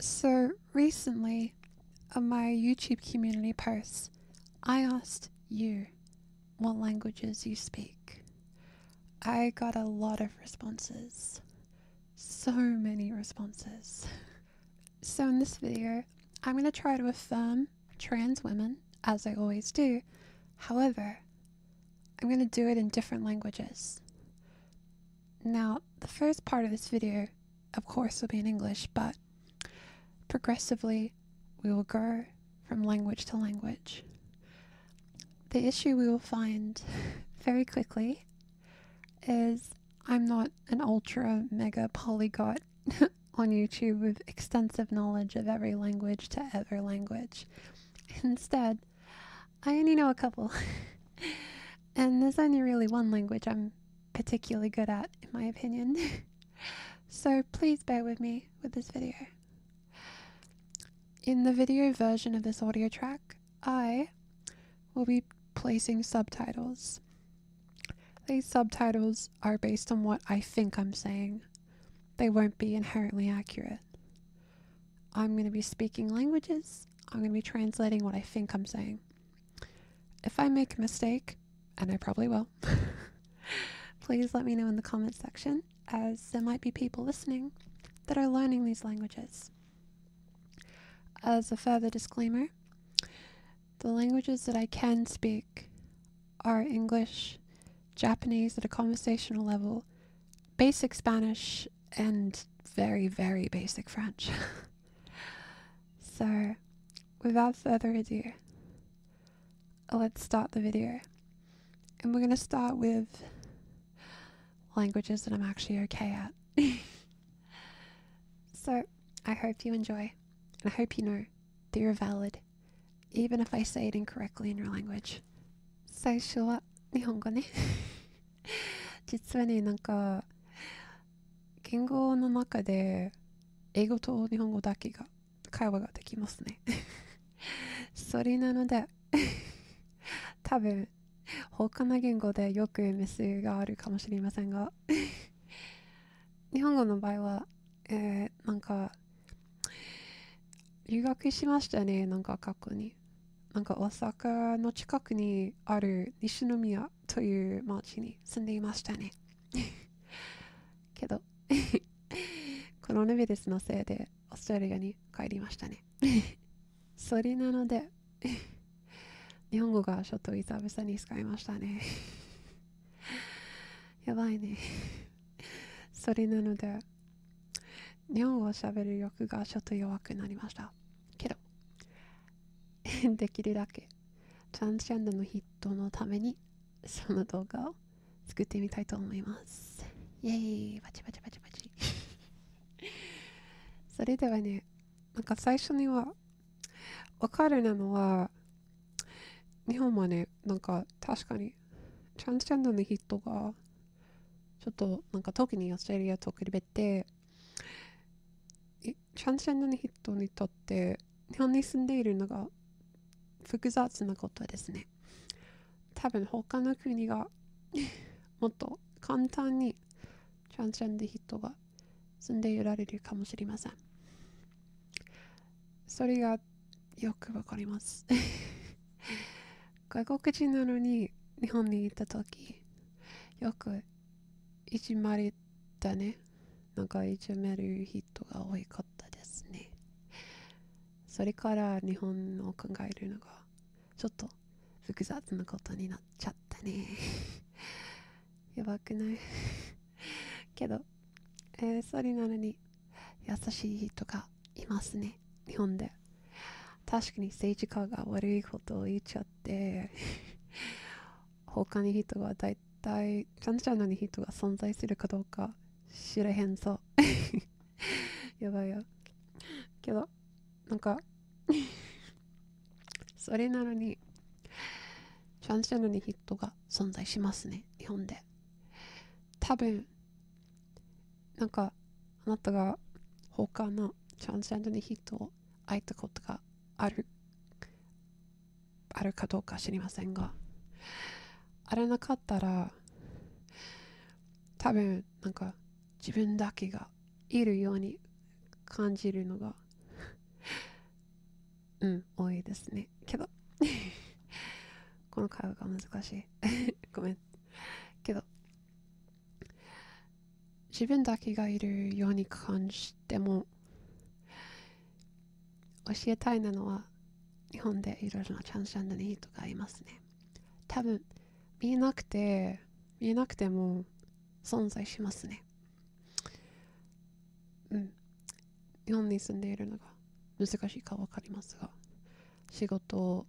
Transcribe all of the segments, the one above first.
So recently, on my YouTube community posts, I asked you what languages you speak. I got a lot of responses. So many responses. So in this video, I'm going to try to affirm trans women, as I always do. However, I'm going to do it in different languages. Now, the first part of this video, of course, will be in English, but progressively, we will go from language to language. The issue we will find very quickly is I'm not an ultra mega polyglot on YouTube with extensive knowledge of every language to every language. Instead, I only know a couple. And there's only really one language I'm particularly good at, in my opinion. So please bear with me with this video. In the video version of this audio track, I will be placing subtitles. These subtitles are based on what I think I'm saying. They won't be inherently accurate. I'm going to be speaking languages. I'm going to be translating what I think I'm saying. If I make a mistake, and I probably will, please let me know in the comments section, as there might be people listening that are learning these languages. As a further disclaimer, the languages that I can speak are English, Japanese at a conversational level, basic Spanish, and very, very basic French. So, without further ado, let's start the video. And we're going to start with languages that I'm actually okay at. So, I hope you enjoy, and I hope you know that you're valid, even if I say it incorrectly in your language. 最初は日本語ね。実はね、言語の中で英語と日本語だけが会話ができますね。それなので多分他の言語でよくミスがあるかもしれませんが日本語の場合は、留学しましたね。過去に大阪の近くにある西宮という町に住んでいましたね。けどコロナウイルスのせいでオーストラリアに帰りましたね。それなので日本語がちょっと久々に使いましたね。やばいね。それなので日本語を喋る欲がちょっと弱くなりました。けどできるだけトランスジェンダーの人のためにその動画を作ってみたいと思います。イエーイ、バチバチバチバチ。それではね、最初には分かるのは日本はね、確かにトランスジェンダーの人がちょっと特にオーストラリアと比べてトランスジェンダーの人にとって日本に住んでいるのが複雑なことですね。多分他の国がもっと簡単にトランスジェンダー人が住んでいられるかもしれません。それがよくわかります。外国人なのに日本に行った時よくいじまれたね。いじめる人が多かったですね。それから日本を考えるのがちょっと複雑なことになっちゃったね。やばくないけど、それなのに優しい人がいますね、日本で。確かに政治家が悪いことを言っちゃって他の人がだいたいちゃんとの人が存在するかどうか知らへんぞやばいよ。けどそれなのにトランスジェンダーの人が存在しますね、日本で。多分あなたが他のトランスジェンダーの人を会ったことがあるかどうか知りませんが、あれなかったら多分自分だけがいるように感じるのが多いですね。けど、この会話が難しい。ごめん。けど、自分だけがいるように感じても、教えたいのは、日本でいろいろなチャンスジェンダーの人がいますね。多分、見えなくても存在しますね。日本に住んでいるのが難しいか分かりますが、仕事を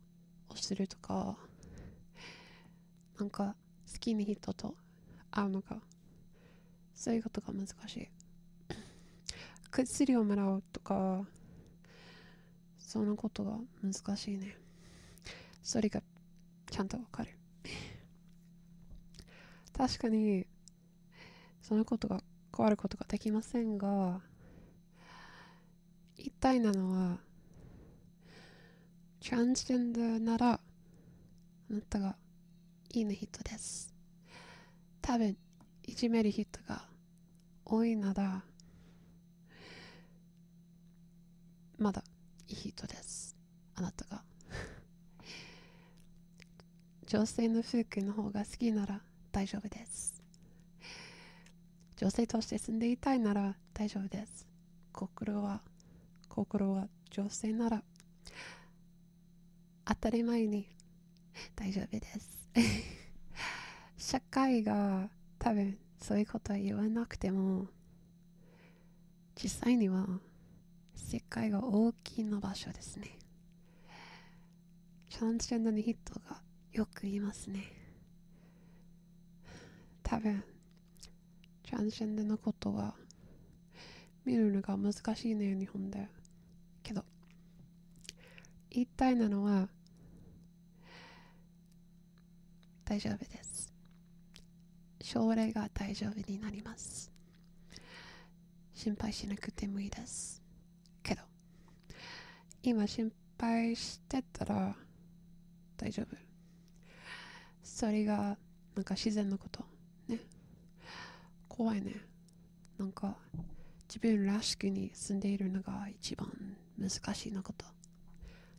するとか、なんか好きな人と会うのが、そういうことが難しい。薬をもらうとか、そのことが難しいね。それがちゃんと分かる。確かに、そのことが変わることができませんが、一体なのは、トランスジェンダーなら、あなたがいいな人です。多分、いじめる人が多いなら、まだいい人です。あなたが。女性の服の方が好きなら大丈夫です。女性として住んでいたいなら大丈夫です。心は女性なら当たり前に大丈夫です。社会が多分そういうことは言わなくても、実際には世界が大きな場所ですね。トランスジェンダーの人がよく言いますね。多分トランスジェンダーのことは見るのが難しいね、日本で。けど言いたいなのは、大丈夫です。将来が大丈夫になります。心配しなくてもいいです。けど今心配してたら大丈夫。それがなんか自然のことね。怖いね。なんか自分らしくに住んでいるのが一番難しいのこと。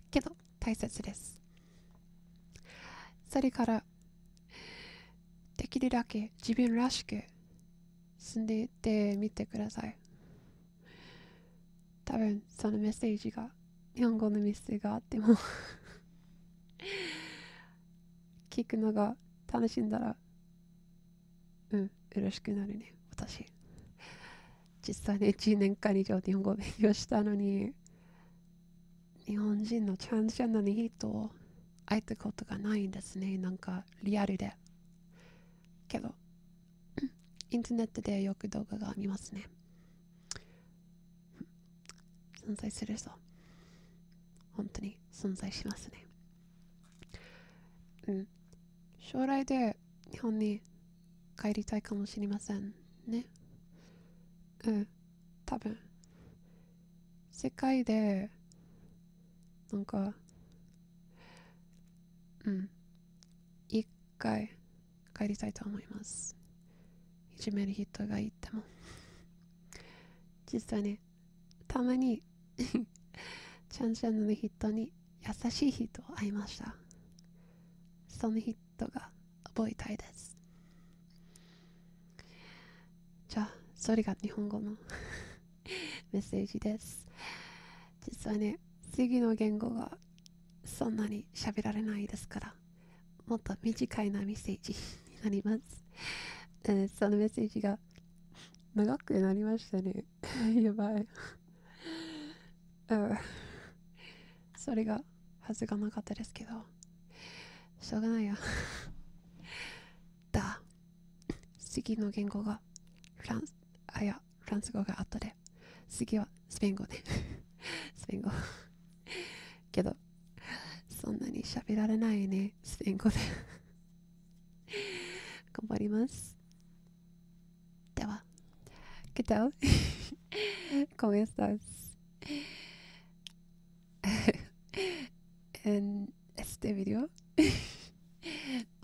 けど大切です。それからできるだけ自分らしく住んでいってみてください。多分そのメッセージが日本語のメッセージがあっても聞くのが楽しんだら嬉しくなるね。私実際に1年間以上日本語を勉強したのに、日本人のトランスジェンダーの人を会ったことがないんですね。なんかリアルで。けどインターネットでよく動画が見ますね。存在するぞ。本当に存在しますね。将来で日本に帰りたいかもしれませんね。多分世界でなんか一回帰りたいと思います。いじめる人がいても。実際にたまにチャンジャンの人に優しい人を会いました。その人が覚えたいです。じゃあそれが日本語のメッセージです。実際ね、次の言語がそんなに喋られないですから、もっと短いなメッセージになります。そのメッセージが長くなりましたね。やばい。それがはずがなかったですけど、しょうがないや。次の言語がフランス語が後で、次はスペイン語でスペイン語けどそんなに喋られないね、スペイン語で頑張ります。では、¿qué tal? ¿Cómo estás? En este video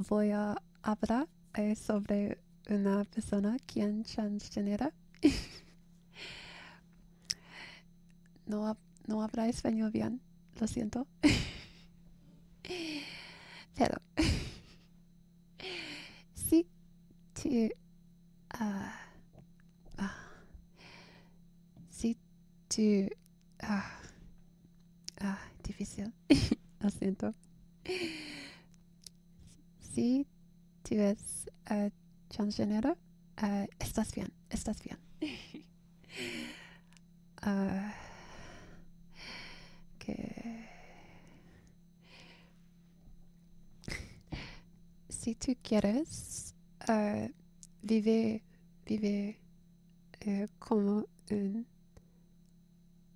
voy a hablar sobre una persona quien transgénero no habla español bien, lo siento. Pero si tu si tu difícil. Lo siento. Si tú es transgénero, estás bien, estás bien. Que si tú quieres vive como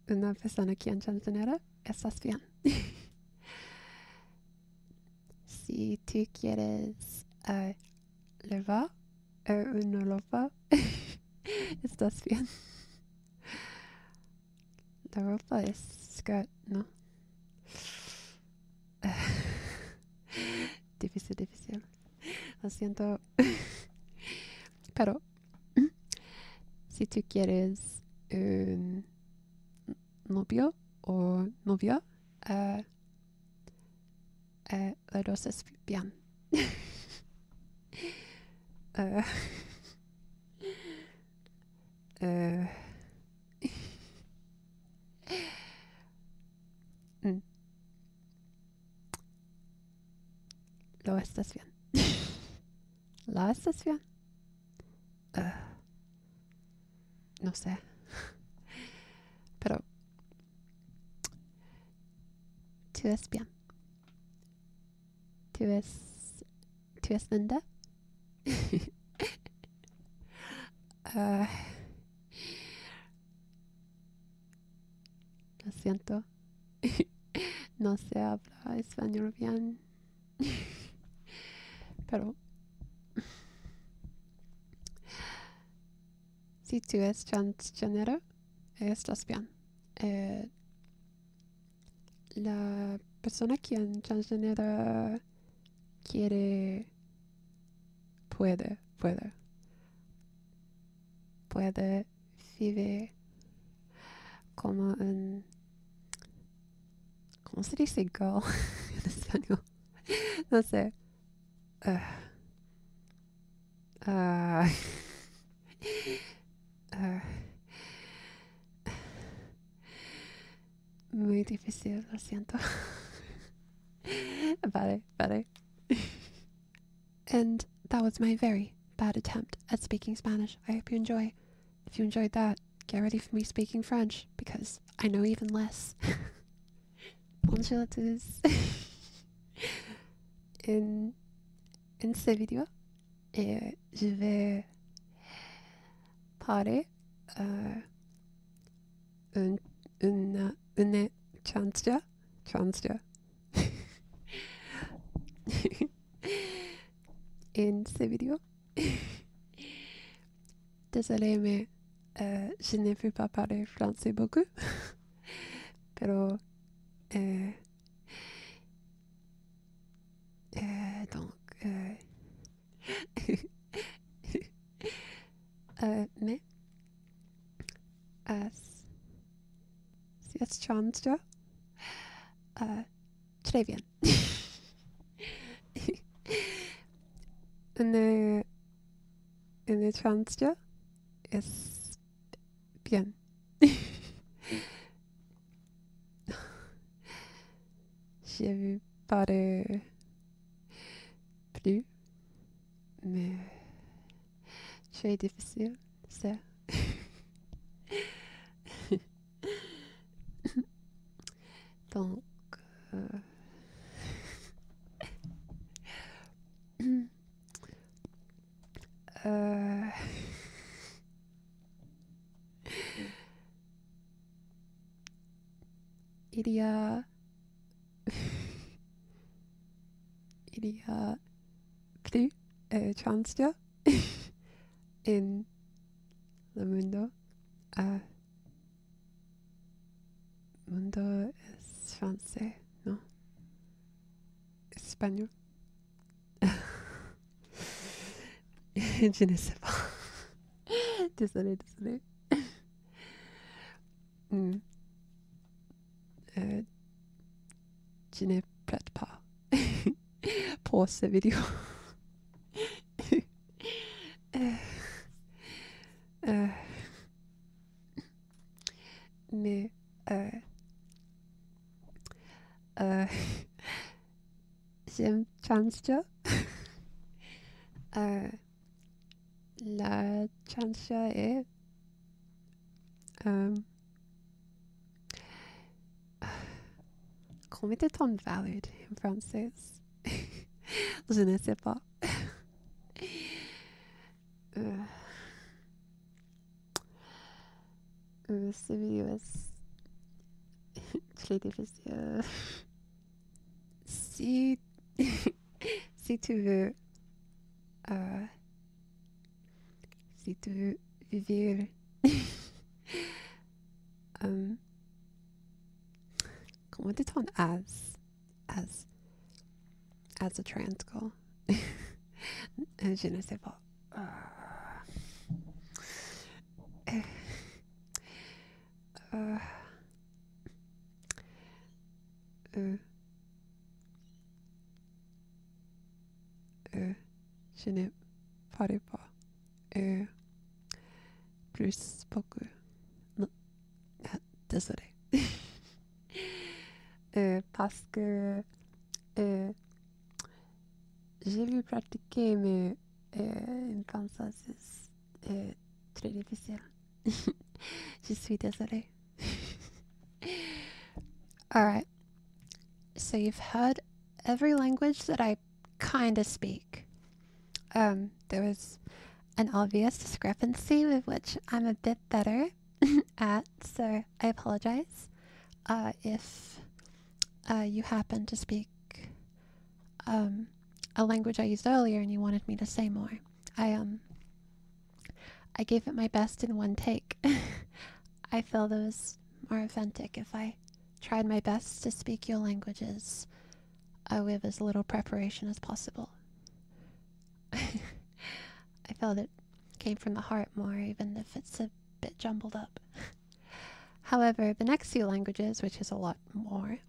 una persona que es transgénero, estás bien. Si tú quieres levar una ropa, estás bien. La ropa es skirt, ¿no? Difícil. Lo siento. Pero si tú quieres un novio o novia, las dos es bien. Lo estás bien. ¿La estás bien? No sé. Pero tú es bien. Tú es linda. Lo siento. No se habla español bien. Pero si tú es transgénero, estás bien. La persona que es transgénero quiere, puede vivir como un, ¿cómo se dice girl en español? No sé. Muy difícil, lo siento. Vale. And that was my very bad attempt at speaking Spanish. I hope you enjoy. If you enjoyed that, get ready for me speaking French, because I know even less. Bonjour à tous. In ce vidéo, je vais parler une transgender. In ce vidéo. Désolée, mais je ne peux pas parler français beaucoup. Pero donc mais si es transgender, très bien. Une transgender es bien. Je veux parler plus, mais très difficile, c'est. Donc, il y a plus transgender en el mundo. Mundo es francés, ¿no? Español. Je ne sais pas. Désolée. je ne prête pas pour ce vidéo. Mais j'aime Chansha. La Chansha est comment est-on valid en français? Je ne sais pas. Ce vidéo est très difficile. Si tu veux vivre comment dit-on as a trans girl? Je ne sais pas. Je ne parle pas plus beaucoup. Non. Désolé. Parce que j'ai vu pratiquer, mais une française est très difficile. Je suis désolée. Alright. So you've heard every language that I kind of speak. There was an obvious discrepancy with which I'm a bit better at, so I apologize if you happen to speak a language I used earlier and you wanted me to say more. I gave it my best in one take. I felt it was more authentic if I tried my best to speak your languages with as little preparation as possible. I felt it came from the heart more, even if it's a bit jumbled up. However, the next few languages, which is a lot more,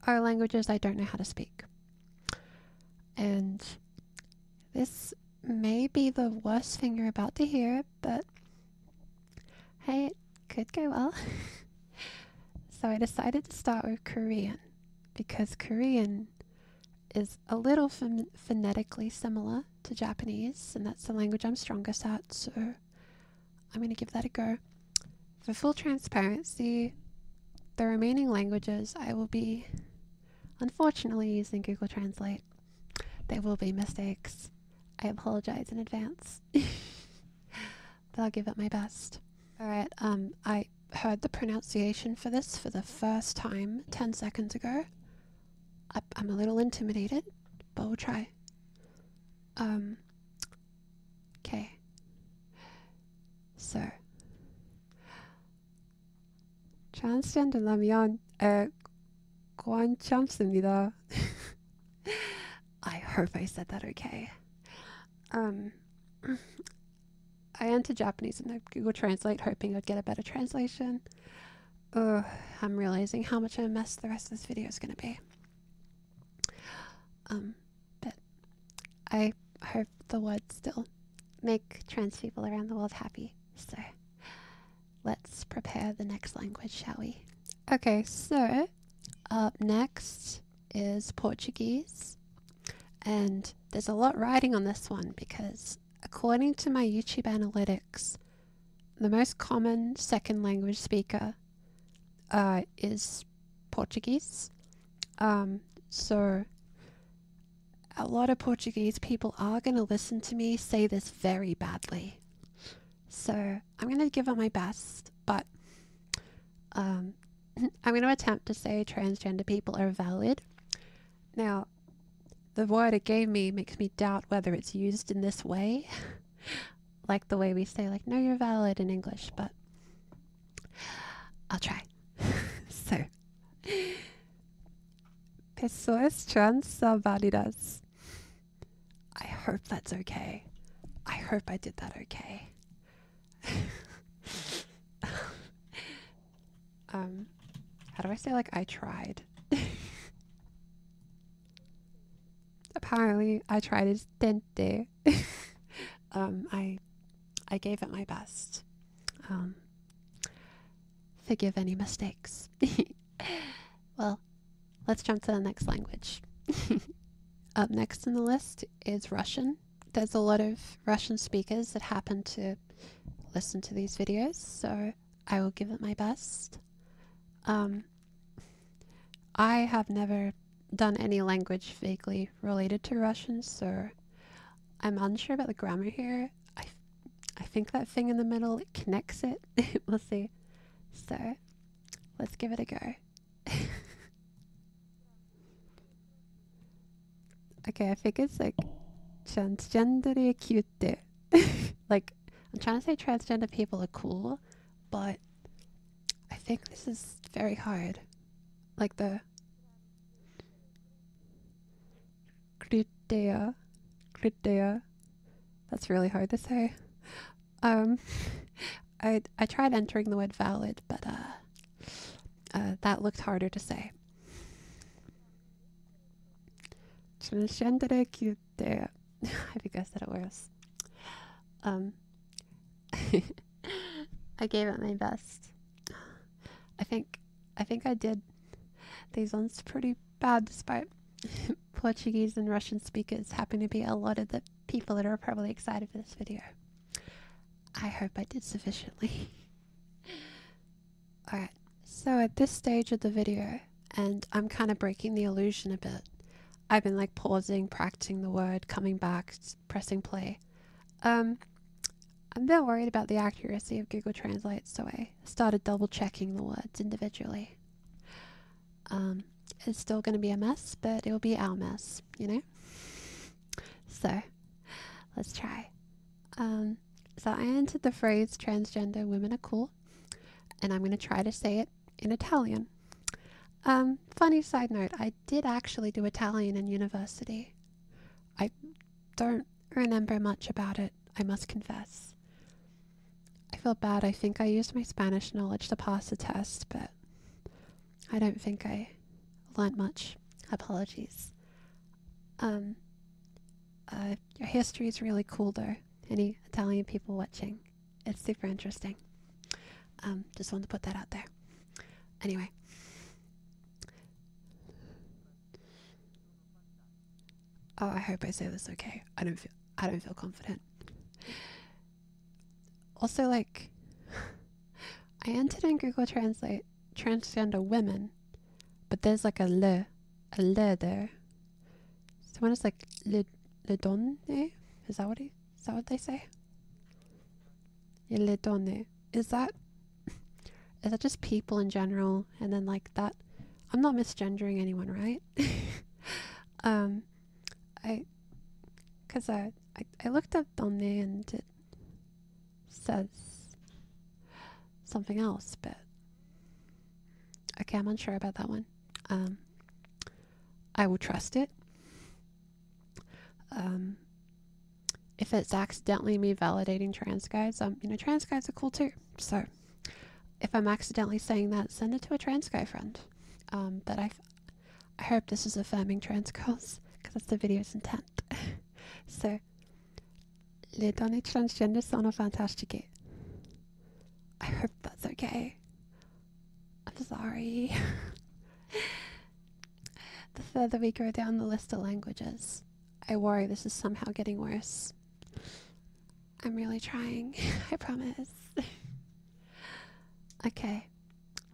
are languages I don't know how to speak. And this may be the worst thing you're about to hear, but hey, it could go well. So I decided to start with Korean, because Korean is a little phonetically similar to Japanese, and that's the language I'm strongest at, so I'm going to give that a go. For full transparency, the remaining languages I will be unfortunately using Google Translate. There will be mistakes. I apologize in advance. But I'll give it my best. Alright, I heard the pronunciation for this for the first time 10 seconds ago. I'm a little intimidated, but we'll try. Okay. So, transgender라면 괜찮습니다. I hope I said that okay. I entered Japanese in the Google Translate hoping I'd get a better translation. I'm realizing how much of a mess the rest of this video is going to be. But I hope the words still make trans people around the world happy. So let's prepare the next language, shall we? Okay, so up next is Portuguese. And there's a lot riding on this one because according to my YouTube analytics, the most common second language speaker is Portuguese. So a lot of Portuguese people are going to listen to me say this very badly. So I'm going to give it my best, but I'm going to attempt to say transgender people are valid. Now, the word it gave me makes me doubt whether it's used in this way, like the way we say, like, no, you're valid in English, but I'll try. So, pessoas trans are válidas. I hope that's okay. I hope I did that okay. How do I say, like, I tried? apparently I tried as dente. I gave it my best. Forgive any mistakes. Well, let's jump to the next language. Up next on the list is Russian. There's a lot of Russian speakers that happen to listen to these videos, so I will give it my best. I have never done any language vaguely related to Russian, so I'm unsure about the grammar here. I think that thing in the middle, it connects it. We'll see. So, let's give it a go. Okay, I think it's like transgender cute. Like, I'm trying to say transgender people are cool, but I think this is very hard. Like the Kritea. That's really hard to say. I tried entering the word valid, but that looked harder to say. Transgender cute. I think I said it worse. I gave it my best. I think I did these ones pretty bad, despite Portuguese and Russian speakers happen to be a lot of the people that are probably excited for this video. I hope I did sufficiently. Alright, so at this stage of the video, and I'm kind of breaking the illusion a bit, I've been like pausing, practicing the word, coming back, pressing play. I'm a bit worried about the accuracy of Google Translate, so I started double checking the words individually. It's still going to be a mess, but it'll be our mess, you know? So, let's try. So I entered the phrase transgender women are cool, and I'm going to try to say it in Italian. Funny side note, I did actually do Italian in university. I don't remember much about it, I must confess. I feel bad, I think I used my Spanish knowledge to pass the test, but I don't think I learnt much. Apologies. Your history is really cool though. Any Italian people watching, it's super interesting. Just wanted to put that out there. Anyway. Oh, I hope I say this okay. I don't feel confident. Also, like, I entered in Google Translate transgender women, but there's like a le there. So when it's like le donne, is that what they say? Yeah, le donne. Is that just people in general? And then like that, I'm not misgendering anyone, right? Because I looked up donne and it says something else, but okay, I'm unsure about that one. I will trust it. If it's accidentally me validating trans guys, you know, trans guys are cool too. So if I'm accidentally saying that, send it to a trans guy friend. But I hope this is affirming trans girls, because that's the video's intent. So, le donne transgender sono fantastiche. I hope that's okay. I'm sorry. The further we go down the list of languages, I worry this is somehow getting worse. I'm really trying, I promise. Okay,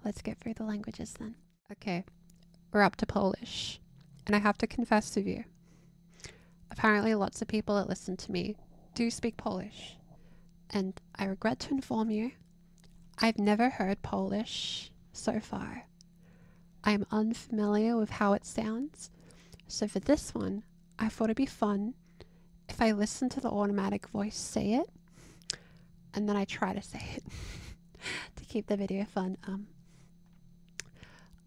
let's get through the languages then. Okay, we're up to Polish, and I have to confess to you, apparently lots of people that listen to me do speak Polish, and I regret to inform you, I've never heard Polish so far. I am unfamiliar with how it sounds, so for this one, I thought it'd be fun if I listen to the automatic voice say it, and then I try to say it to keep the video fun.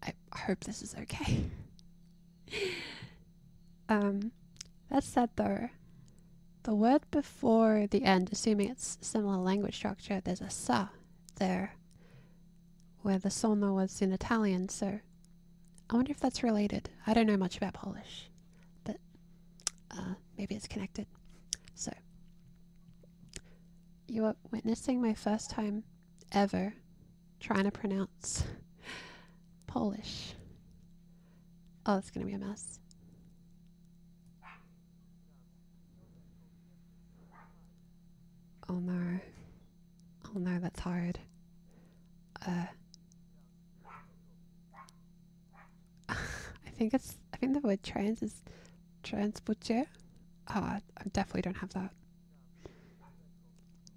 I hope this is okay. That said though, the word before the end, assuming it's similar language structure, there's a sa there, where the sono was in Italian, so I wonder if that's related. I don't know much about Polish, but maybe it's connected. So, you are witnessing my first time ever trying to pronounce Polish. Oh, it's gonna be a mess. Oh no. Oh no, that's hard. I think the word trans is transporter. Oh, I definitely don't have that.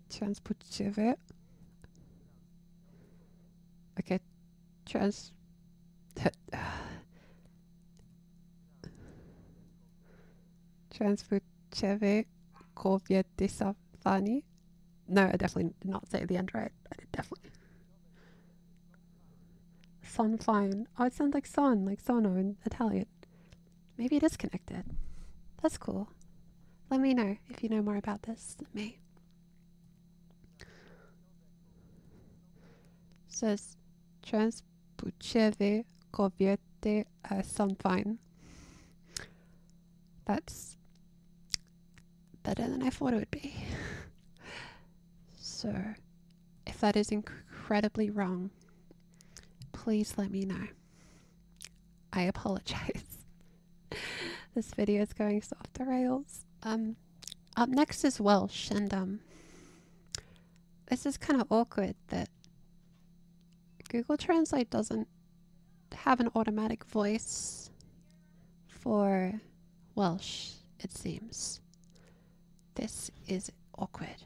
Transporter. Okay, trans. Transporter kobiety safani. No, I definitely did not say the end right. I did definitely. Sunfine. Oh, it sounds like son, like sono in Italian. Maybe it is connected. That's cool. Let me know if you know more about this than me. Says transpłciowe kobiety są fine. That's better than I thought it would be. So, if that is incredibly wrong, please let me know. I apologize. This video is going so off the rails. Up next is Welsh, and this is kind of awkward that Google Translate doesn't have an automatic voice for Welsh, it seems. This is awkward.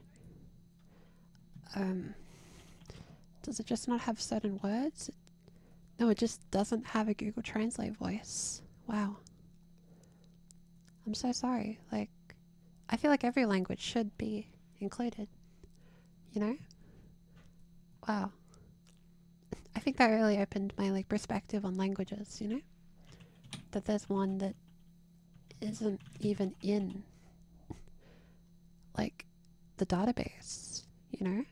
Does it just not have certain words? No, it just doesn't have a Google Translate voice. Wow. I'm so sorry. Like, I feel like every language should be included. You know? Wow. I think that really opened my like perspective on languages, you know? That there's one that isn't even in like the database, you know?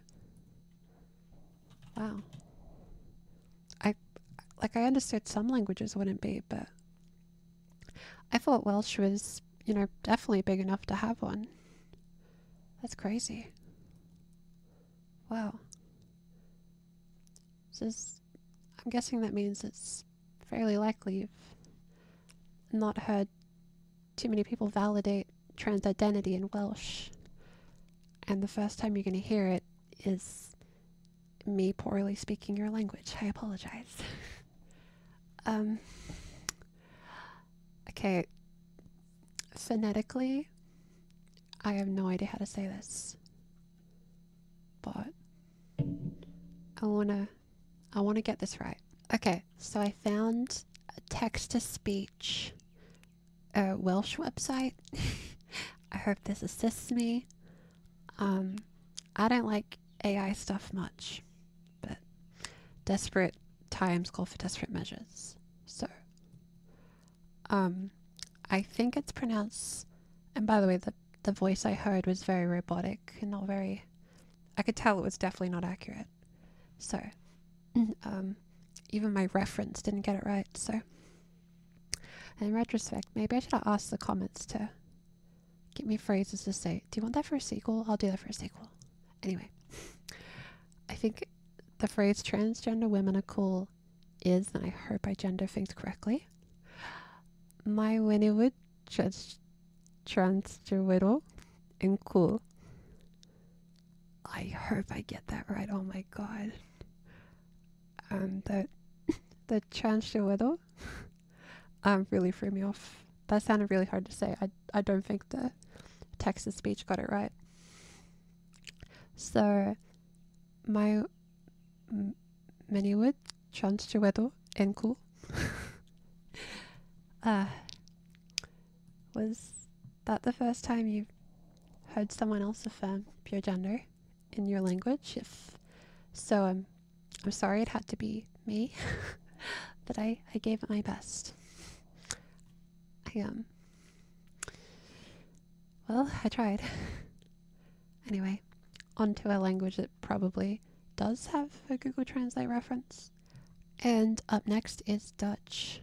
Wow. I understood some languages wouldn't be, but I thought Welsh was, you know, definitely big enough to have one. That's crazy. Wow. I'm guessing that means it's fairly likely you've not heard too many people validate trans identity in Welsh. And the first time you're going to hear it is me poorly speaking your language. I apologize. Okay. Phonetically, I have no idea how to say this. But I wanna get this right. Okay, so I found a text-to-speech Welsh website. I hope this assists me. I don't like AI stuff much, but desperate times call for desperate measures. So, I think it's pronounced, and by the way, the voice I heard was very robotic and not very, I could tell it was definitely not accurate. So, even my reference didn't get it right, so in retrospect, maybe I should have asked the comments to give me phrases to say. Do you want that for a sequel? I'll do that for a sequel. Anyway, I think the phrase transgender women are cool is, and I hope I gender things correctly, my Winniewood transgender and cool. I hope I get that right. Oh my god. The transgender really threw me off. That sounded really hard to say. I don't think the text-to-speech got it right. So, my Winniewood transgender and cool. Was that the first time you heard someone else affirm pure gender in your language? If so, I'm sorry it had to be me, but I gave it my best. Well, I tried. Anyway, on to a language that probably does have a Google Translate reference. And up next is Dutch.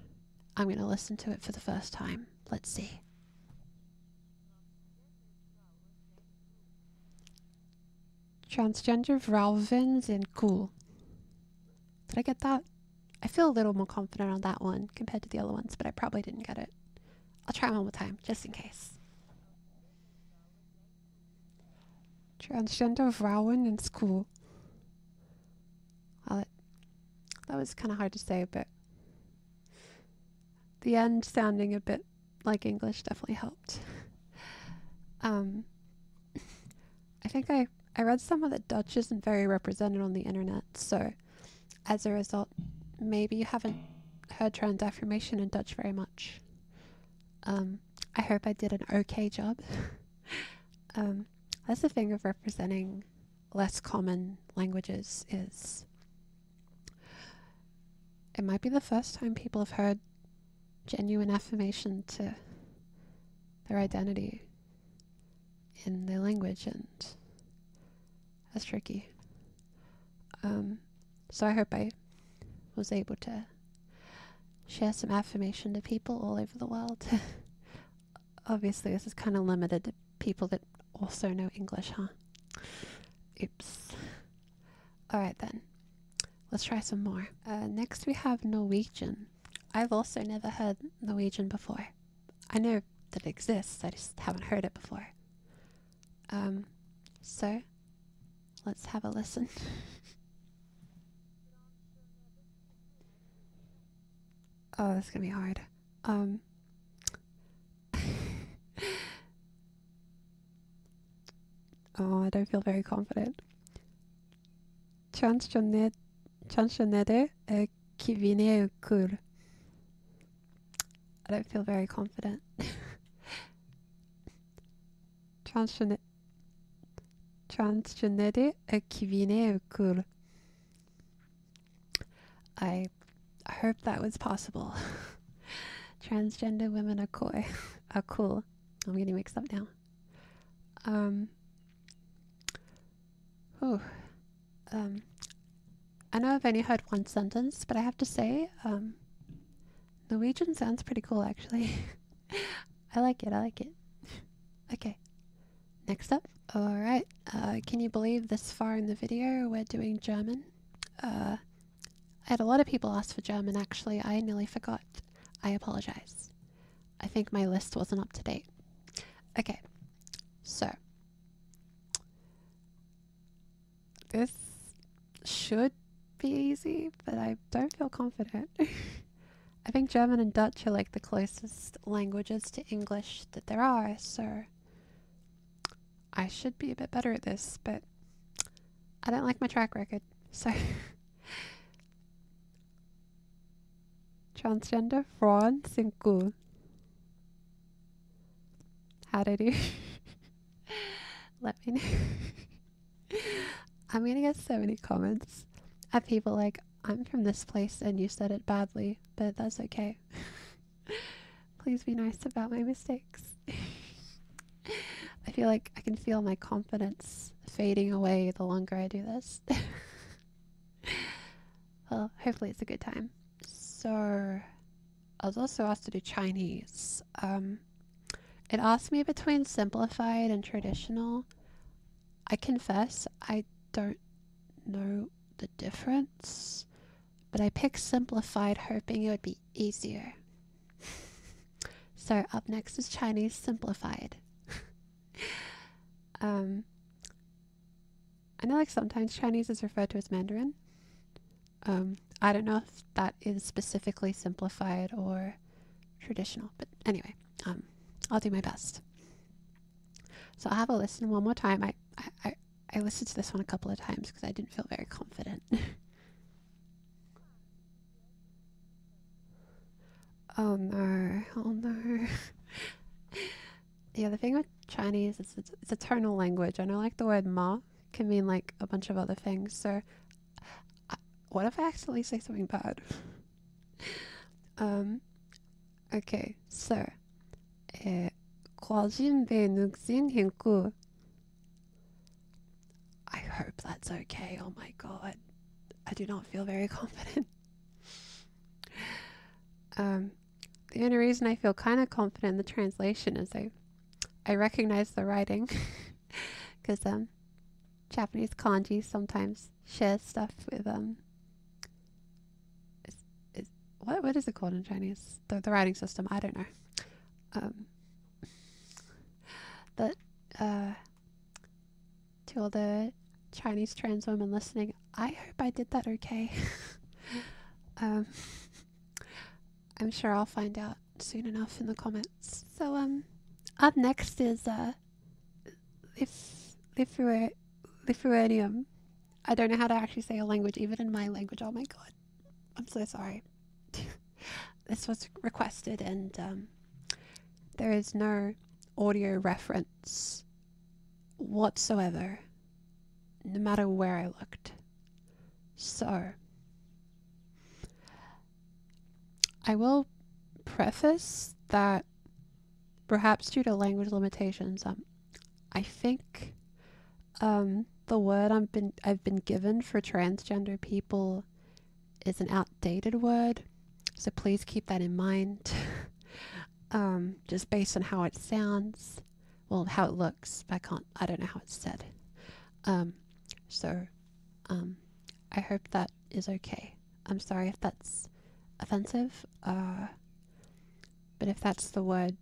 I'm going to listen to it for the first time. Let's see. Transgender vrouwen and cool. Did I get that? I feel a little more confident on that one compared to the other ones, but I probably didn't get it. I'll try one more time, just in case. Transgender vrouwen in school. Well, that was kind of hard to say, but the end sounding a bit like English definitely helped. I think I read somewhere that Dutch isn't very represented on the internet, so as a result, maybe you haven't heard trans affirmation in Dutch very much. I hope I did an okay job. That's the thing of representing less common languages is it might be the first time people have heard genuine affirmation to their identity in their language, and that's tricky. So I hope I was able to share some affirmation to people all over the world. Obviously, this is kind of limited to people that also know English, huh? Oops. Alright then, let's try some more. Next we have Norwegian. I've also never heard Norwegian before. I know that it exists, I just haven't heard it before. So, let's have a listen. Oh, this is gonna be hard. Oh, I don't feel very confident. Kjønnsskjønnhet er kvinnekur. I don't feel very confident. Kjønnsskjønnhet er kvinnekur. I hope that was possible. Transgender women are cool. I'm getting mixed up now. I know I've only heard one sentence, but I have to say, Norwegian sounds pretty cool actually. I like it. Okay, next up. Alright, can you believe this far in the video we're doing German? I had a lot of people ask for German actually. I nearly forgot. I apologize. I think my list wasn't up to date. Okay, so this should be easy, but I don't feel confident. I think German and Dutch are like the closest languages to English that there are, so I should be a bit better at this, but I don't like my track record, so transgender vrouwen zijn cool. How'd I do? Let me know. I'm gonna get so many comments of people like, I'm from this place and you said it badly, but that's okay. Please be nice about my mistakes. I feel like I can feel my confidence fading away the longer I do this. Well, hopefully it's a good time. So, I was also asked to do Chinese. It asked me between simplified and traditional. I confess I don't know the difference, but I picked simplified hoping it would be easier. So up next is Chinese simplified. I know like sometimes Chinese is referred to as Mandarin. I don't know if that is specifically simplified or traditional, but anyway, I'll do my best. So I'll have a listen one more time. I listened to this one a couple of times because I didn't feel very confident. Oh no. Yeah, the thing with Chinese is it's a tonal language. I know like the word ma can mean like a bunch of other things, so what if I accidentally say something bad? Okay, so 과진 배눅신 힘구. I hope that's okay. Oh my god. I do not feel very confident. The only reason I feel kind of confident in the translation is I recognize the writing. Because Japanese kanji sometimes share stuff with what is it called in Chinese? The writing system. I don't know. But to all the Chinese trans women listening, I hope I did that okay. I'm sure I'll find out soon enough in the comments. So up next is Lithuanian. I don't know how to actually say a language, even in my language. Oh my god, I'm so sorry. This was requested, and there is no audio reference whatsoever, no matter where I looked. So I will preface that perhaps due to language limitations, I think the word I've been given for transgender people is an outdated word, so please keep that in mind. Just based on how it sounds, well, how it looks. I don't know how it's said. So I hope that is okay. I'm sorry if that's offensive. But if that's the word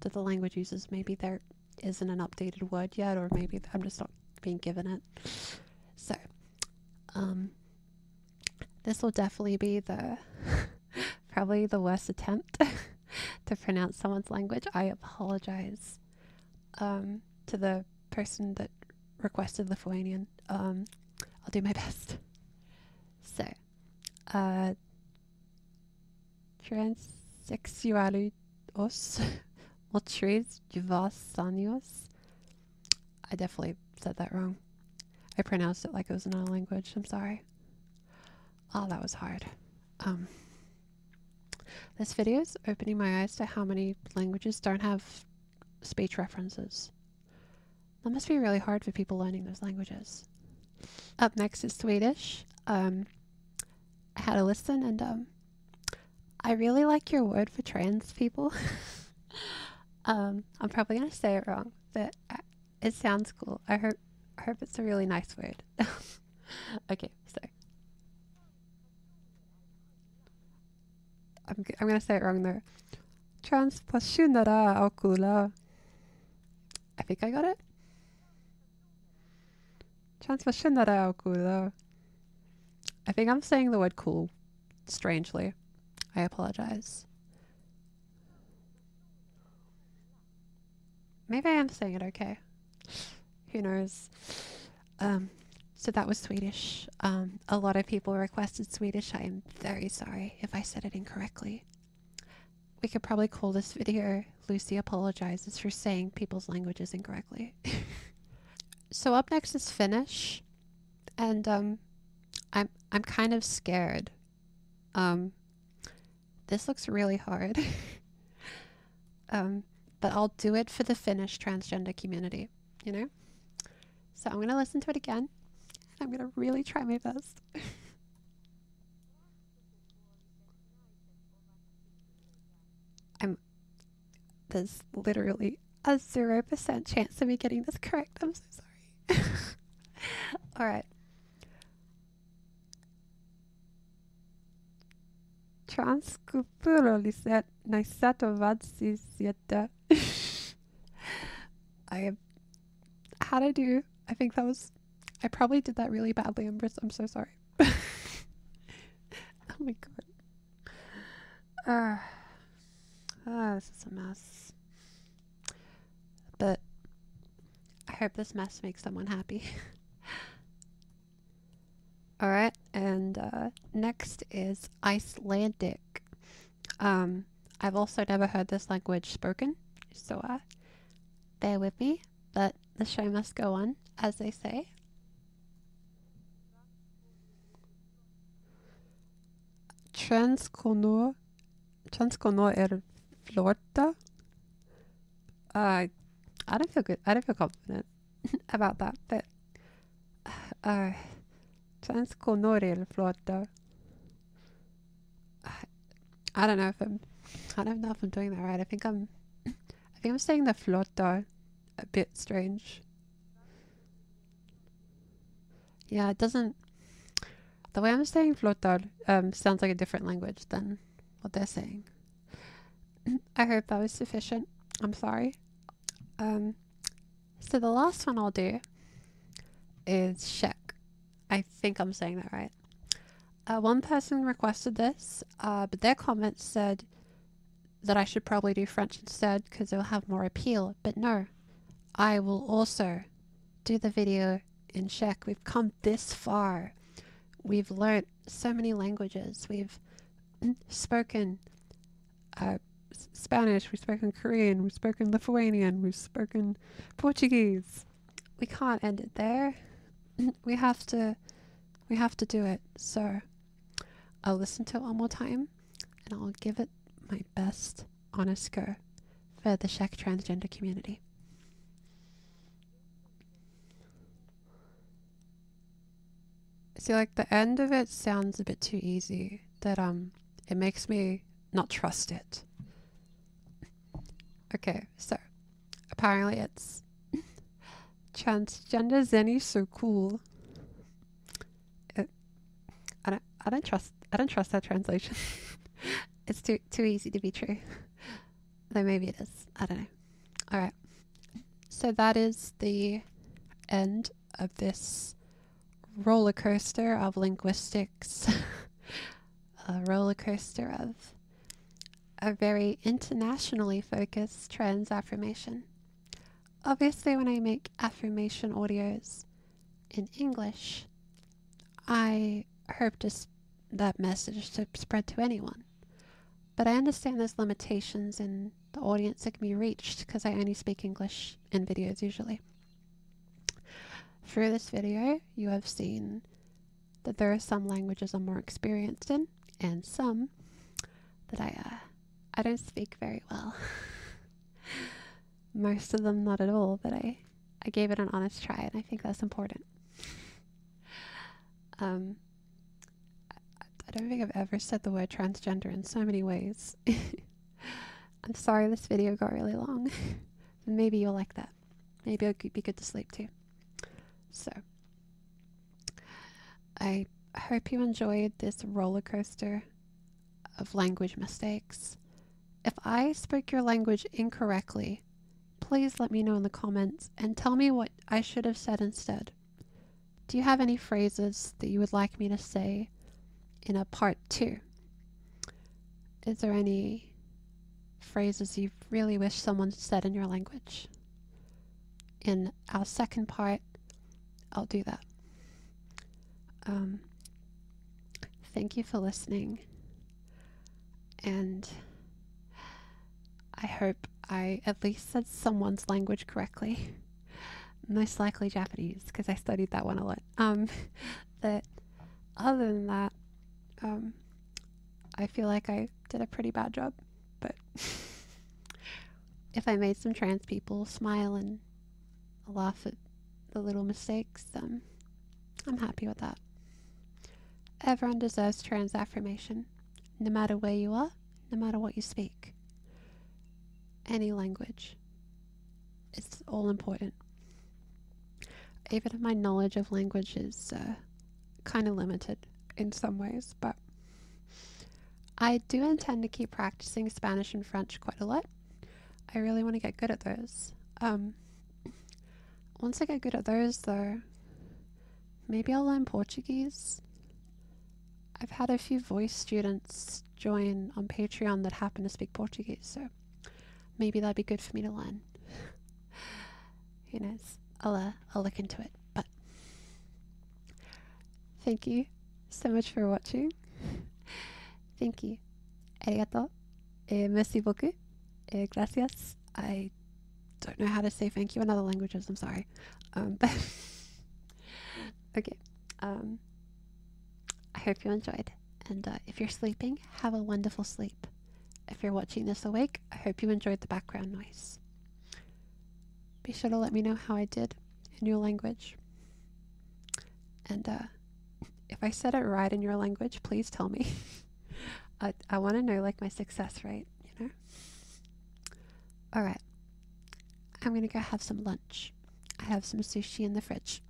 that the language uses, maybe there isn't an updated word yet, or maybe I'm just not being given it. So, this will definitely be probably the worst attempt to pronounce someone's language. I apologize to the person that requested Lithuanian. I'll do my best. So, transsexualos motris divasanios. I definitely said that wrong. I pronounced it like it was another language. I'm sorry. Oh, that was hard. This video is opening my eyes to how many languages don't have speech references. That must be really hard for people learning those languages. Up next is Swedish. I had a listen, and I really like your word for trans people. I'm probably gonna say it wrong, but it sounds cool. I hope it's a really nice word. Okay, so I'm gonna say it wrong though. Transpersonera ocula. I think I got it. Transpersonera ocula. I think I'm saying the word cool strangely. I apologize. Maybe I am saying it okay. Who knows? So that was Swedish. A lot of people requested Swedish. I am very sorry if I said it incorrectly. We could probably call this video Lucy Apologizes for saying people's languages incorrectly. So up next is Finnish. And I'm kind of scared. This looks really hard. But I'll do it for the Finnish transgender community, you know? So I'm gonna listen to it again. I'm gonna really try my best. There's literally a 0% chance of me getting this correct. I'm so sorry. Alright. Transkulturaliset naisatovadsisieta. How'd I do? I think that was... I probably did that really badly, Empress. I'm so sorry. Oh my god. This is a mess. But I hope this mess makes someone happy. Alright, and next is Icelandic. I've also never heard this language spoken, so bear with me, but the show must go on, as they say. Transkonor florta. I don't feel good. I don't feel confident about that, but Transkonor florta. I don't know if I'm doing that right. I think I'm saying the florta a bit strange. Yeah, it doesn't. The way I'm saying flotar sounds like a different language than what they're saying. I hope that was sufficient. I'm sorry. So the last one I'll do is shek. I think I'm saying that right. One person requested this, but their comments said that I should probably do French instead because it'll have more appeal. But no, I will also do the video in Czech. We've come this far. We've learnt so many languages. We've spoken Spanish, we've spoken Korean, we've spoken Lithuanian, we've spoken Portuguese. We can't end it there. We have to do it. So I'll listen to it one more time and I'll give it my best honest go for the Czech transgender community. See, like the end of it sounds a bit too easy, that it makes me not trust it. Okay, so apparently it's transgender Zenny so cool. I don't trust that translation. It's too easy to be true. Though maybe it is. I don't know. Alright. So that is the end of this roller coaster of linguistics. A roller coaster of a very internationally focused trans affirmation. Obviously, when I make affirmation audios in English, I hope that message to spread to anyone. But I understand there's limitations in the audience that can be reached because I only speak English in videos usually. Through this video, you have seen that there are some languages I'm more experienced in, and some that I don't speak very well. Most of them not at all, but I gave it an honest try, and I think that's important. I don't think I've ever said the word transgender in so many ways. I'm sorry this video got really long. Maybe you'll like that. Maybe it'll be good to sleep too. So, I hope you enjoyed this roller coaster of language mistakes. If I spoke your language incorrectly, please let me know in the comments and tell me what I should have said instead. Do you have any phrases that you would like me to say in a part 2? Is there any phrases you really wish someone said in your language? In our second part, I'll do that. Thank you for listening, and I hope I at least said someone's language correctly. Most likely Japanese, because I studied that one a lot. But other than that, I feel like I did a pretty bad job, but if I made some trans people smile and laugh at the little mistakes, I'm happy with that. Everyone deserves trans affirmation, no matter where you are, no matter what you speak. Any language. It's all important. Even if my knowledge of language is kind of limited in some ways, but I do intend to keep practicing Spanish and French quite a lot. I really want to get good at those. Once I get good at those, though, maybe I'll learn Portuguese. I've had a few voice students join on Patreon that happen to speak Portuguese, so maybe that'd be good for me to learn. Who knows? I'll look into it. But thank you so much for watching. Thank you. Arigato. Merci beaucoup. Gracias. I don't know how to say thank you in other languages. I'm sorry. But okay. I hope you enjoyed. And if you're sleeping, have a wonderful sleep. If you're watching this awake, I hope you enjoyed the background noise. Be sure to let me know how I did in your language. And if I said it right in your language, please tell me. I want to know like my success rate, you know? Alright. I'm gonna go have some lunch. I have some sushi in the fridge.